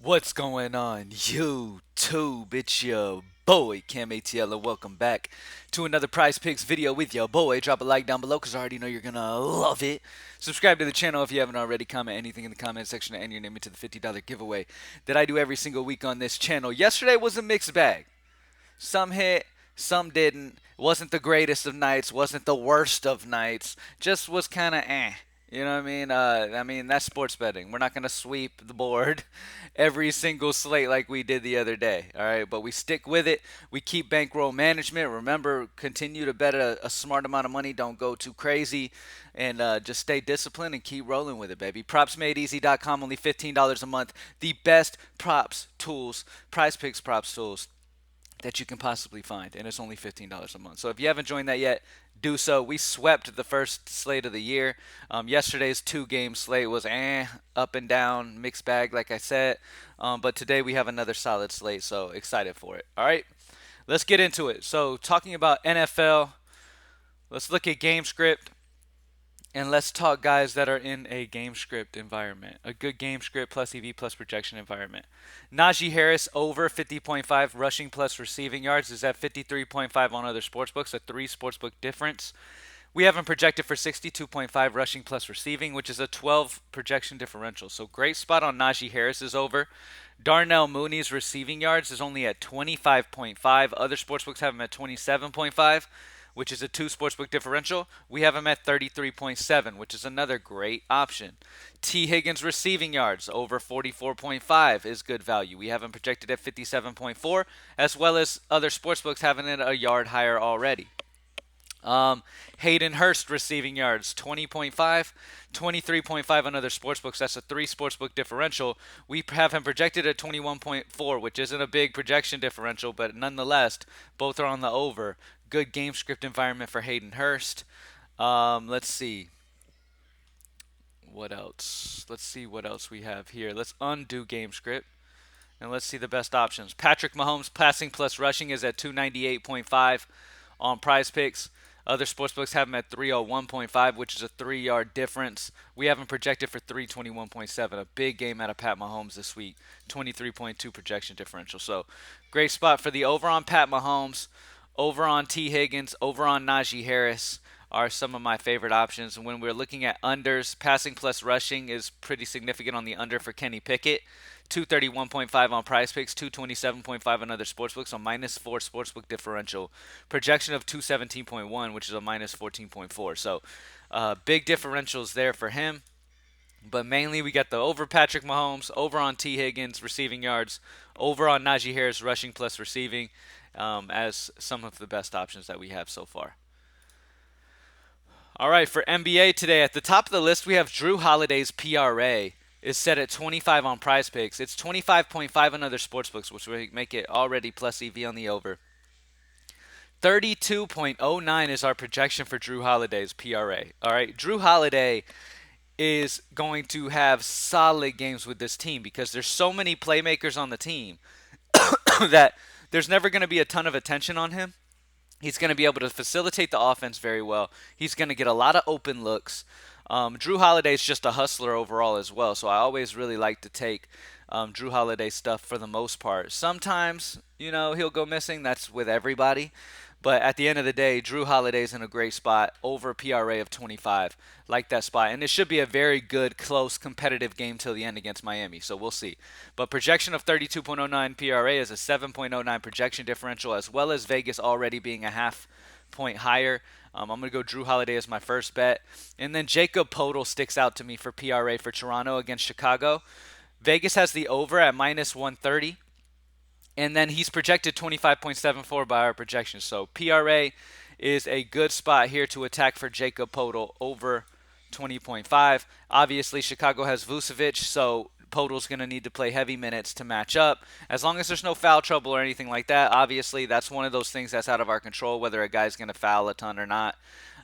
What's going on, YouTube? It's your boy, Cam ATL, and welcome back to another Prize Picks video with your boy. Drop a like down below because I already know you're going to love it. Subscribe to the channel if you haven't already. Comment anything in the comment section to enter your name into the $50 giveaway that I do every single week on this channel. Yesterday was a mixed bag. Some hit, some didn't. Wasn't the greatest of nights, wasn't the worst of nights. Just was kind of eh. You know what I mean that's sports betting. We're not gonna sweep the board every single slate like we did the other day. All right, but we stick with it. We keep bankroll management. Remember, continue to bet a smart amount of money. Don't go too crazy, and just stay disciplined and keep rolling with it, baby. PropsMadeEasy.com, only $15 a month. The best props tools, Prize Picks props tools that you can possibly find, and it's only $15 a month. So if you haven't joined that yet, do so. We swept the first slate of the year. Yesterday's two-game slate was up and down, mixed bag, like I said. But today we have another solid slate, so excited for it. All right, let's get into it. So talking about NFL, let's look at game script. And let's talk guys that are in a game script environment, a good game script plus EV plus projection environment. Najee Harris over 50.5 rushing plus receiving yards is at 53.5 on other sportsbooks, a 3 sportsbook difference. We have him projected for 62.5 rushing plus receiving, which is a 12 projection differential. So great spot on Najee Harris is over. Darnell Mooney's receiving yards is only at 25.5. Other sportsbooks have him at 27.5, which is a 2 sportsbook differential. We have him at 33.7, which is another great option. T. Higgins receiving yards over 44.5 is good value. We have him projected at 57.4, as well as other sportsbooks having it a yard higher already. Hayden Hurst receiving yards 20.5, 23.5 on other sportsbooks. That's a 3 sportsbook differential. We have him projected at 21.4, which isn't a big projection differential, but nonetheless, both are on the over. Good game script environment for Hayden Hurst. Let's see. What else? Let's see what else we have here. Let's undo game script. And let's see the best options. Patrick Mahomes passing plus rushing is at 298.5 on Prize Picks. Other sportsbooks have him at 301.5, which is a 3-yard difference. We have him projected for 321.7. A big game out of Pat Mahomes this week. 23.2 projection differential. So great spot for the over on Pat Mahomes, over on T. Higgins, over on Najee Harris are some of my favorite options. And when we're looking at unders, passing plus rushing is pretty significant on the under for Kenny Pickett. 231.5 on Prize Picks, 227.5 on other sportsbooks, a -4 sportsbook differential. Projection of 217.1, which is a -14.4. So big differentials there for him. But mainly we got the over Patrick Mahomes, over on T. Higgins receiving yards, over on Najee Harris rushing plus receiving as some of the best options that we have so far. All right, for NBA today, at the top of the list, we have Drew Holiday's PRA is set at 25 on Prize Picks. It's 25.5 on other sportsbooks, which would make it already plus EV on the over. 32.09 is our projection for Drew Holiday's PRA. All right, Drew Holiday is going to have solid games with this team because there's so many playmakers on the team that there's never going to be a ton of attention on him. He's going to be able to facilitate the offense very well. He's going to get a lot of open looks. Drew Holiday is just a hustler overall as well, so I always really like to take Drew Holiday stuff for the most part. Sometimes, he'll go missing. That's with everybody. But at the end of the day, Drew Holiday's in a great spot over PRA of 25. Like that spot. And it should be a very good, close, competitive game till the end against Miami. So we'll see. But projection of 32.09 PRA is a 7.09 projection differential, as well as Vegas already being a half point higher. I'm going to go Drew Holiday as my first bet. And then Jacob Podol sticks out to me for PRA for Toronto against Chicago. Vegas has the over at -130. And then he's projected 25.74 by our projections. So PRA is a good spot here to attack for Jacob Podol over 20.5. Obviously, Chicago has Vucevic, so Podol's going to need to play heavy minutes to match up. As long as there's no foul trouble or anything like that, obviously that's one of those things that's out of our control, whether a guy's going to foul a ton or not.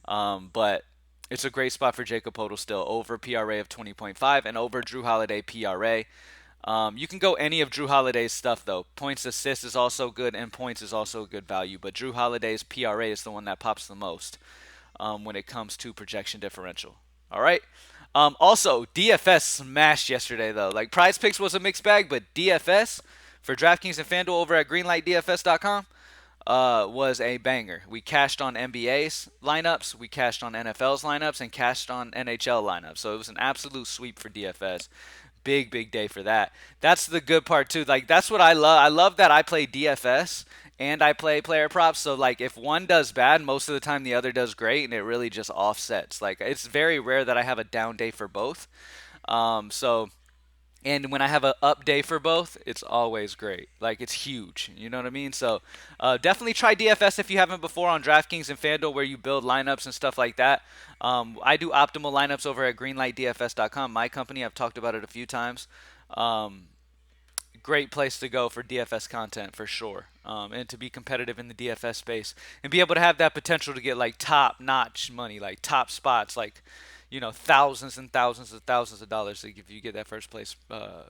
But it's a great spot for Jacob Podol still, over PRA of 20.5 and over Drew Holiday PRA. You can go any of Drew Holiday's stuff, though. Points assist is also good, and points is also a good value. But Drew Holiday's PRA is the one that pops the most when it comes to projection differential. All right. Also, DFS smashed yesterday though. Like Prize Picks was a mixed bag, but DFS for DraftKings and FanDuel over at GreenlightDFS.com was a banger. We cashed on NBA's lineups, we cashed on NFL's lineups, and cashed on NHL lineups. So it was an absolute sweep for DFS. Big day for that. That's the good part too. Like that's what I love. I love that I play DFS and I play player props. So like if one does bad, most of the time the other does great, and it really just offsets. Like it's very rare that I have a down day for both. So and when I have a up day for both, it's always great. Like it's huge. You know what I mean? So definitely try DFS if you haven't before on DraftKings and FanDuel, where you build lineups and stuff like that. I do optimal lineups over at GreenlightDFS.com. My company, I've talked about it a few times. Um, Great place to go for DFS content for sure, and to be competitive in the DFS space and be able to have that potential to get like top notch money, like top spots, like thousands and thousands and thousands of dollars if you get that first place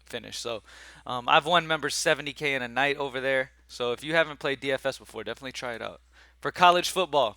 finish. So I've won members 70K in a night over there. So if you haven't played DFS before, definitely try it out. For college football,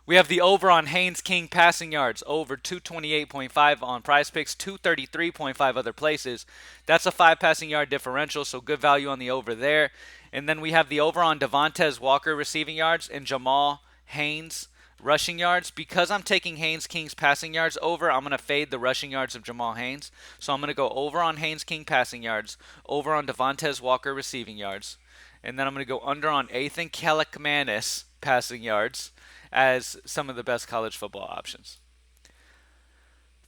we have the over on Haynes King passing yards, over 228.5 on Prize Picks, 233.5 other places. That's a 5 passing yard differential, so good value on the over there. And then we have the over on Devontae Walker receiving yards and Jamal Haynes rushing yards. Because I'm taking Haynes King's passing yards over, I'm going to fade the rushing yards of Jamal Haynes. So I'm going to go over on Haynes King passing yards, over on Devontae Walker receiving yards. And then I'm going to go under on Ethan Kalakmanis passing yards as some of the best college football options.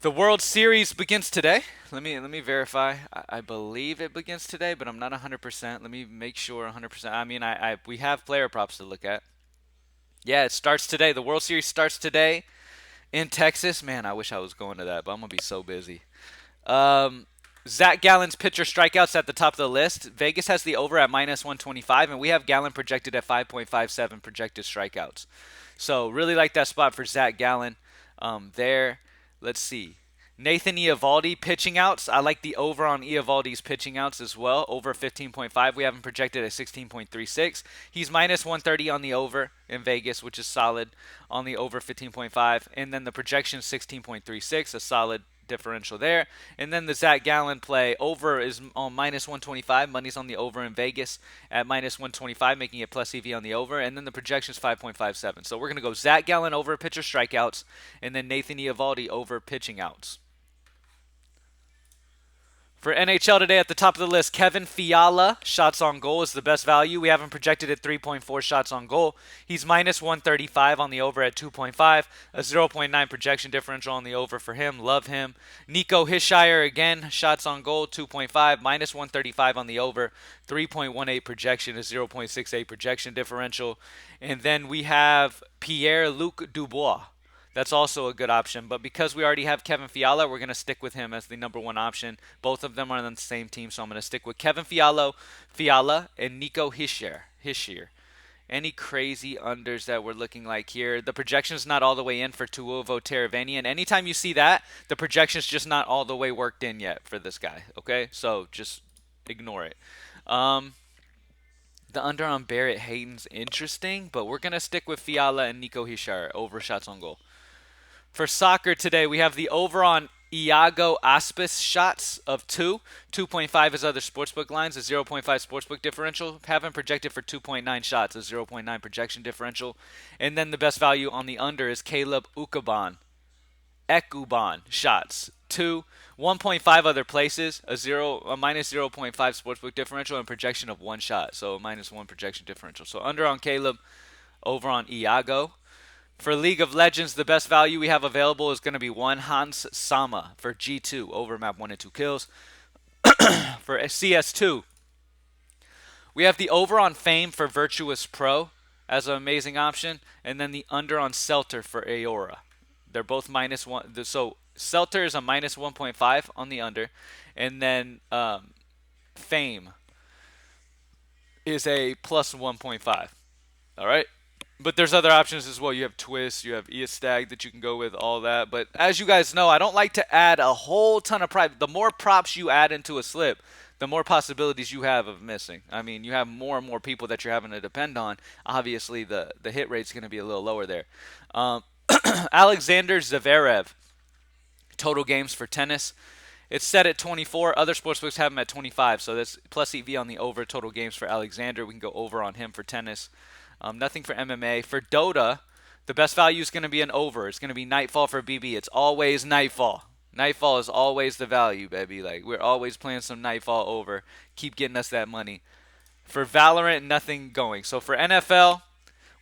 The World Series begins today. Let me verify. I believe it begins today, but I'm not 100%. Let me make sure 100%. I mean, we have player props to look at. Yeah, it starts today. The World Series starts today in Texas. Man, I wish I was going to that, but I'm gonna be so busy. Um, Zach Gallen's pitcher strikeouts at the top of the list. Vegas has the over at minus 125, and we have Gallen projected at 5.57 projected strikeouts. So really like that spot for Zach Gallen there. Let's see. Nathan Eovaldi pitching outs. I like the over on Eovaldi's pitching outs as well. Over 15.5. We have him projected at 16.36. He's minus 130 on the over in Vegas, which is solid on the over 15.5. And then the projection 16.36, a solid differential there. And then the Zach Gallen play over is on minus 125. Money's on the over in Vegas at minus 125, making it plus EV on the over. And then the projection is 5.57. So we're going to go Zach Gallen over pitcher strikeouts, and then Nathan Eovaldi over pitching outs. For NHL today, at the top of the list, Kevin Fiala, shots on goal is the best value. We have him projected at 3.4 shots on goal. He's minus 135 on the over at 2.5, a 0.9 projection differential on the over for him. Love him. Nico Hischier, again, shots on goal, 2.5, minus 135 on the over, 3.18 projection, a 0.68 projection differential. And then we have Pierre-Luc Dubois. That's also a good option. But because we already have Kevin Fiala, we're going to stick with him as the number one option. Both of them are on the same team, so I'm going to stick with Kevin Fiala, and Nico Hischier. Any crazy unders that we're looking like here? The projection's not all the way in for Tuovo Teravanian. Anytime you see that, the projection's just not all the way worked in yet for this guy, okay? So just ignore it. The under on Barrett Hayton's interesting, but we're going to stick with Fiala and Nico Hischier over shots on goal. For soccer today, we have the over on Iago Aspas shots of 2. 2.5 is other sportsbook lines, a 0.5 sportsbook differential. Have him projected for 2.9 shots, a 0.9 projection differential. And then the best value on the under is Caleb Ekuban shots. 2, 1.5 other places, a minus 0.5 sportsbook differential, and projection of 1 shot. So a minus 1 projection differential. So under on Caleb, over on Iago. For League of Legends, the best value we have available is going to be one Hans Sama for G2, over map 1 and 2 kills. For CS2, we have the over on Fame for Virtuous Pro as an amazing option, and then the under on Selter for Aora. They're both minus 1. So Selter is a minus 1.5 on the under, and then Fame is a plus 1.5. All right? But there's other options as well. You have Twist, you have Eastag that you can go with, all that. But as you guys know, I don't like to add a whole ton of prop. The more props you add into a slip, the more possibilities you have of missing. I mean, you have more and more people that you're having to depend on. Obviously, the hit rate's going to be a little lower there. Alexander Zverev, Total games for tennis, it's set at 24. Other sportsbooks have him at 25. So that's plus EV on the over total games for Alexander. We can go over on him for tennis. Nothing for MMA. For Dota, the best value is going to be an over. It's going to be Nightfall for BB. It's always Nightfall. Nightfall is always the value, baby. Like, we're always playing some Nightfall over. Keep getting us that money. For Valorant, nothing going. So for NFL,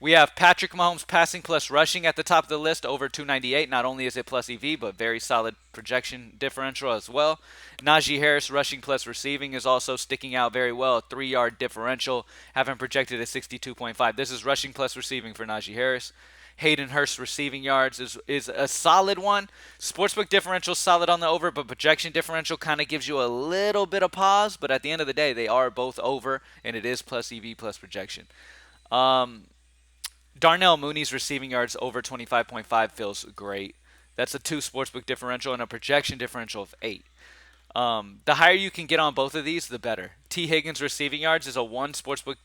we have Patrick Mahomes passing plus rushing at the top of the list, over 298. Not only is it plus EV, but very solid projection differential as well. Najee Harris rushing plus receiving is also sticking out very well. 3-yard differential, having projected at 62.5. This is rushing plus receiving for Najee Harris. Hayden Hurst receiving yards is a solid one. Sportsbook differential solid on the over, but projection differential kind of gives you a little bit of pause. But at the end of the day, they are both over, and it is plus EV plus projection. Darnell Mooney's receiving yards over 25.5 feels great. That's a 2 sportsbook differential and a projection differential of 8. The higher you can get on both of these, the better. T. Higgins' receiving yards is a 1 sportsbook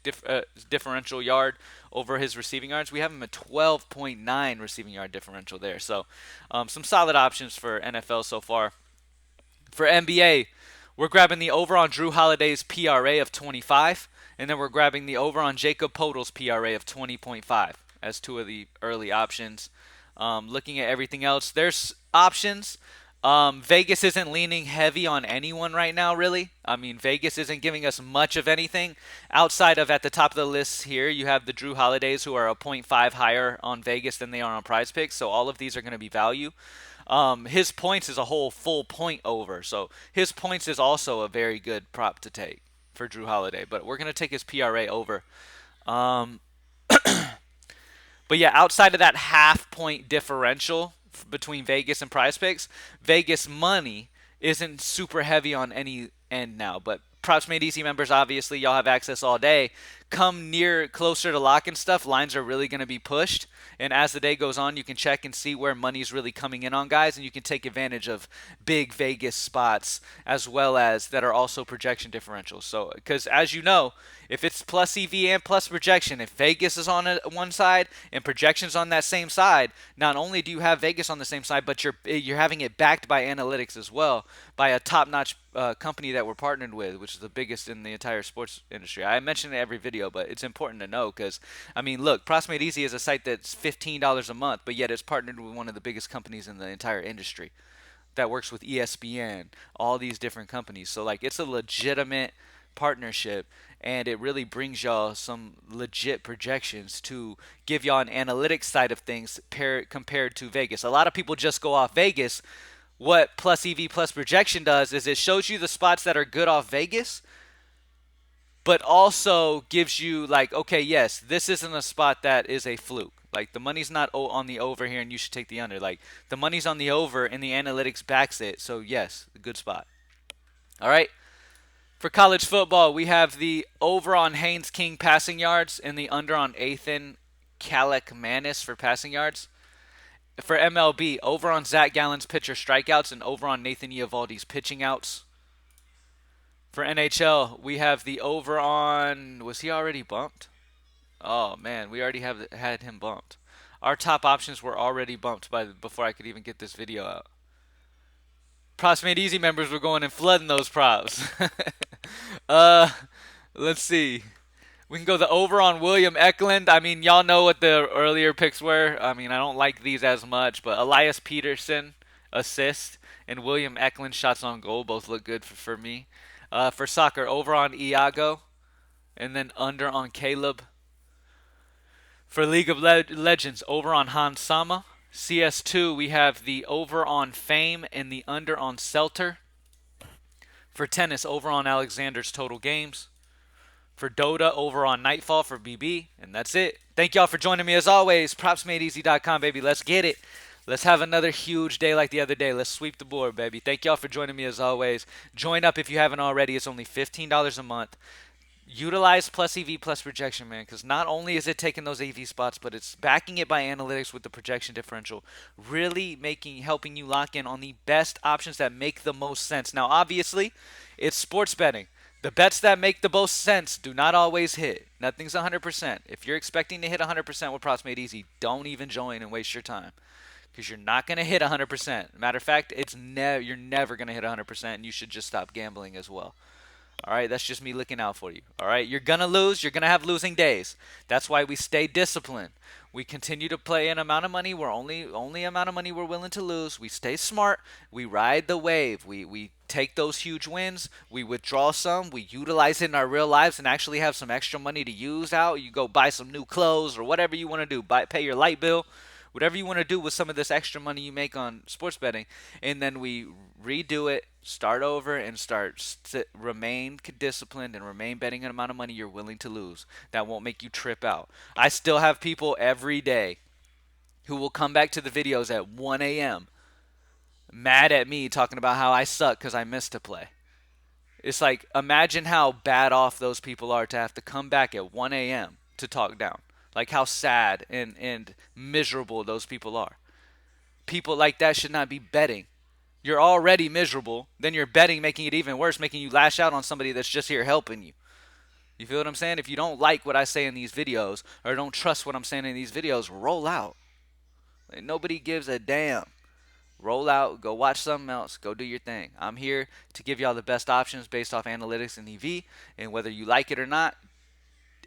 differential yard over his receiving yards. We have him at 12.9 receiving yard differential there. So some solid options for NFL so far. For NBA, we're grabbing the over on Drew Holiday's PRA of 25. And then we're grabbing the over on Jacob Podol's PRA of 20.5 as 2 of the early options. Looking at everything else, there's options. Vegas isn't leaning heavy on anyone right now, really. I mean, Vegas isn't giving us much of anything. Outside of at the top of the list here, you have the Drew Holidays, who are a 0.5 higher on Vegas than they are on Prizepicks. So all of these are going to be value. His points is a whole full point over. So his points is also a very good prop to take for Drew Holiday, but we're going to take his PRA over. But yeah, outside of that half-point differential between Vegas and Prizepicks, Vegas money isn't super heavy on any end now. But Props Made Easy members, obviously, y'all have access all day. Come closer to lock and stuff, lines are really going to be pushed. And as the day goes on, you can check and see where money's really coming in on guys, and you can take advantage of big Vegas spots as well as that are also projection differentials. So, because as you know, if it's plus EV and plus projection, if Vegas is on one side and projections on that same side, not only do you have Vegas on the same side, but you're having it backed by analytics as well, by a top-notch company that we're partnered with, which is the biggest in the entire sports industry. I mention it every video, but it's important to know because, I mean, look, Props Made Easy is a site that's $15 a month, but yet it's partnered with one of the biggest companies in the entire industry that works with ESPN, all these different companies. So, like, it's a legitimate partnership, and it really brings y'all some legit projections to give y'all an analytics side of things compared to Vegas. A lot of people just go off Vegas. What plus EV plus projection does is it shows you the spots that are good off Vegas, but also gives you like, okay, yes, this isn't a spot that is a fluke. Like, the money's not on the over here and you should take the under. Like, the money's on the over and the analytics backs it. So, yes, a good spot. All right. For college football, we have the over on Haynes King passing yards and the under on Ethan Kalek-Manis for passing yards. For MLB, over on Zach Gallen's pitcher strikeouts and over on Nathan Eovaldi's pitching outs. For NHL, we have the over on... Was he already bumped? Oh, man, we already had him bumped. Our top options were already bumped before I could even get this video out. Props Made Easy members were going and flooding those props. Let's see. We can go the over on William Eklund. I mean, y'all know what the earlier picks were. I mean, I don't like these as much, but Elias Peterson, assist, and William Eklund, shots on goal, both look good for me. For soccer, over on Iago, and then under on Caleb. For League of Legends, over on Hans Sama. CS2, we have the over on Fame and the under on Selter. For tennis, over on Alexander's total games. For Dota, over on Nightfall for BB. And that's it. Thank y'all for joining me as always. PropsMadeEasy.com, baby. Let's get it. Let's have another huge day like the other day. Let's sweep the board, baby. Thank y'all for joining me as always. Join up if you haven't already. It's only $15 a month. Utilize plus EV plus projection, man, because not only is it taking those EV spots, but it's backing it by analytics with the projection differential, really helping you lock in on the best options that make the most sense. Now, obviously, it's sports betting. The bets that make the most sense do not always hit. Nothing's 100%. If you're expecting to hit 100% with Props Made Easy, don't even join and waste your time. because you're not going to hit 100%. Matter of fact, you're never going to hit 100%, and you should just stop gambling as well. All right, that's just me looking out for you. All right, you're going to lose. You're going to have losing days. That's why we stay disciplined. We continue to play an amount of money. We're only amount of money we're willing to lose. We stay smart. We ride the wave. We take those huge wins. We withdraw some. We utilize it in our real lives and actually have some extra money to use out. You go buy some new clothes or whatever you want to do. Pay your light bill, whatever you want to do with some of this extra money you make on sports betting, and then we redo it, start over, and remain disciplined and remain betting an amount of money you're willing to lose. That won't make you trip out. I still have people every day who will come back to the videos at 1 a.m. mad at me talking about how I suck because I missed a play. It's like, imagine how bad off those people are to have to come back at 1 a.m. to talk down. Like how sad and miserable those people are. People like that should not be betting. You're already miserable, then you're betting, making it even worse, making you lash out on somebody that's just here helping you. You feel what I'm saying? If you don't like what I say in these videos or don't trust what I'm saying in these videos, roll out. Like, nobody gives a damn. Roll out, go watch something else, go do your thing. I'm here to give y'all the best options based off analytics and EV, and whether you like it or not,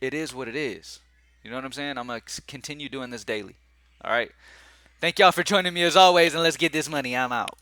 it is what it is. You know what I'm saying? I'm going to continue doing this daily. All right? Thank y'all for joining me as always, and let's get this money. I'm out.